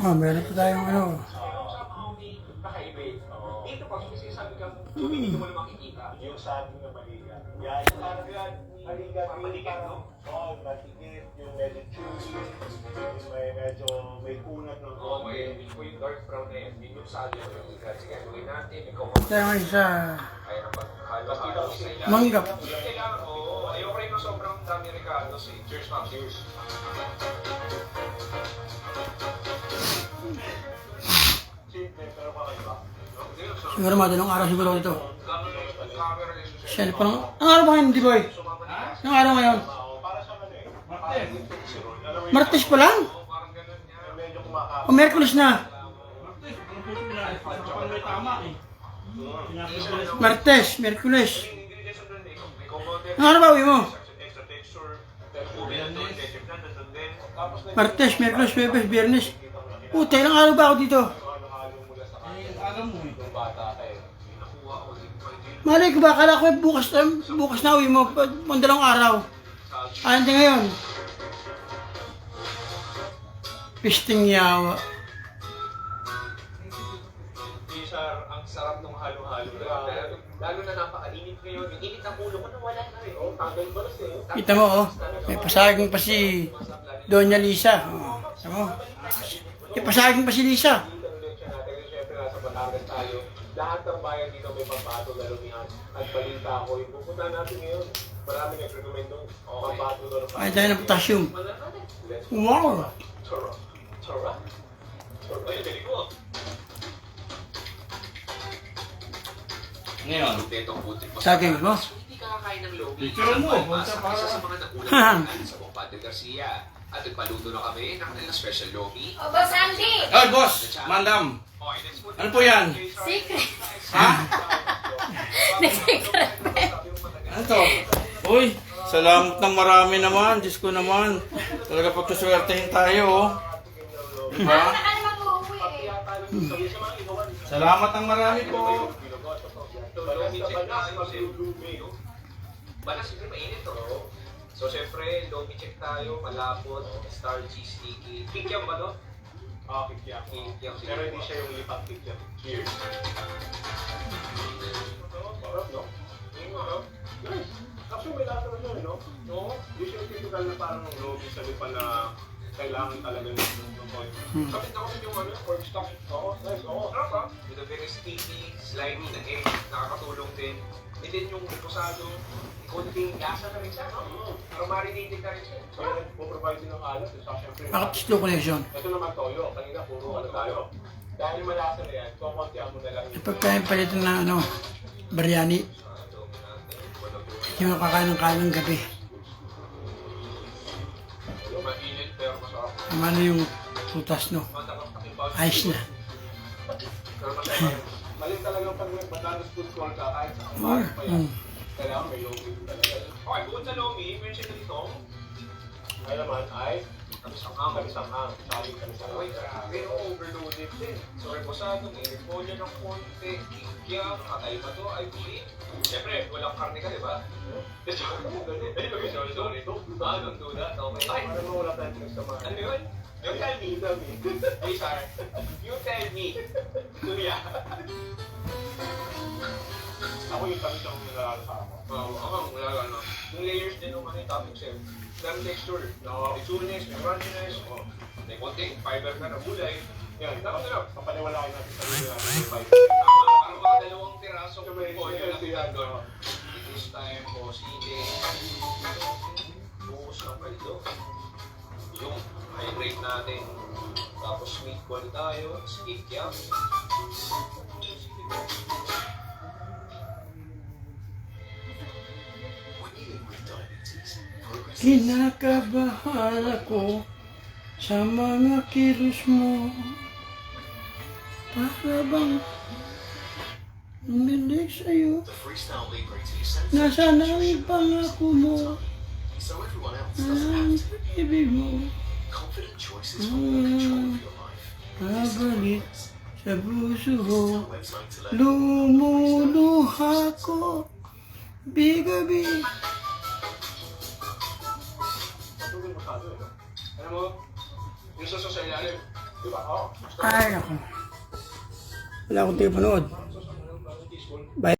Oh, meron pa tayong ano. Dito pag sinasabi ka, hindi mo na makikita. Yung sabi nga maligat. Yan, parang yan. Maligat, no? Oo, matigit. Yung medyo chewy. Yung medyo may kunat ng konti. Hindi ko yung dark brown na yan. Hindi yung sabi mo yung ligat. Sige, gawin natin. Ikaw Tayong isa. kaya na paghalo-halo sa ilan. Manggap. Kailangan, oo. Ayoko rin ng sobrang dami regalos eh. Cheers, ma'am. Cheers. Siguro madalong araw siguro ito. Cellphone. Ang araw ba ngayon, di boy? Ang araw ngayon? Martes pa lang? O Merkulis na? Martes, Merkulis. Ang araw ba uwi mo? Martes, Merkulis, Webes, Biyernes. Puta, ilang araw ba ako dito? Malay ko ba, akala ko bukas na uwi mo, mandalong araw. Hindi ngayon. Pisting yawa. Sir, ang sarap ng halo-halo. Lalo na napakainit ngayon. Yung init ng ulo ko nawala na rin. Oh, tagal ba na siya? Kita mo, oh. May pasaging pa si Doña Lisa. Oh. Kita mo? May pasaging pa si Lisa. Siyempre, nasa Batangas tayo. Lahat ng bayan dito may pambato, lalumihan. At balita ko, yung pupunta natin ngayon, marami nag-recommend ng pambato doon. Ay, tayo ng potassium. Wow! Tara. Ay, galing mo. Ngayon, Saging mo? Hindi ka kakain ng lomi. Picture mo. Isa sa mga naunang sa buong Padre Garcia. At nagpaluto na kami ng kanilang special lomi. O, Boss Andy! Oy, boss! Mandam! Okay, let's put Ano po yan? Secret. Ha? Secret. Ano to? Uy, salamat ng marami naman. Diyos ko naman. Talaga pagkaswertehin tayo, oh. Diba? Baka ka naman uuwi eh. Salamat ng marami po. Bala siguro mainit to. So, syempre, lomi check tayo, malapot, star cheese sticky. Kikyam ba to? Kikyam. Pero hindi siya yung lipang kikyam. Cheers. Sarap, no? Nice. Actually, may lahat naman yun, no? No? Usually, typical na parang lomi sa lipa na kailangan talaga ng point. Kapit na kasi yung pork stock. Oo, nice. Oo, sarap ha. With a very sticky, slimy na egg, nakakatulong din. And then yung reposado, konting lasa na rin siya, no? Pero marinated na rin siya. So, po-provide din ng alat. So, syempre, Bakit slow connection? ito naman toyo. Kanina, puro tayo. Dahil malasa na yan, kukuntihan mo na lang. Pagkain pa dito na ano, biryani. Hindi mo kakain ng kain ng gabi. Mainit pero masarap. Ano yung putas, no? Ayos na. Pero masarap. Mali talagang pag Batangas food court ka, kahit sa Or, pa yan. Kailangan may lomi talaga. Okay, bukod sa lomi, mention na dito. Ay naman ay kamisang-ang. Saling kamisang-ang. Uy, grabe, overloaded din. So, reposado, may repolyo ng konti, ikyam, atay ba to, ay beef. Siyempre, walang karne ka, di ba? Sorry. Don't do that. Okay. Ay, ano mo wala tayong pinagsamahan? Ano yun? You tell me. Hey, sir. You tell me. Kuya. Ako yung tamis ang nilalala sa ako. Oo, ako ang nilalala. Yung layers din ng mga topics eh. Daming texture. May chewiness, may crunchiness. May konting fiber ka na gulay. Yan, sarap. Papaniwalain natin sa video natin yung fiber. Parang mga dalawang tiraso ko may pollo na doon. This time po, sili. Bukas ng palito. Yung hydrate natin. Tapos meatball tayo. Stick yan. Kinakabahan ako sa mga kilos mo. Para bang umilig sa'yo. Nasaan ang pangako mo? Ang ibig mo. Nabalik sa puso ko. Lumuluha ko. Bigabi. masyado eh. Alam mo, yung suso sa ilalim. Di ba? Oo. Ay, naku. Wala akong tayo panood. Suso ng teaspoon. Bye.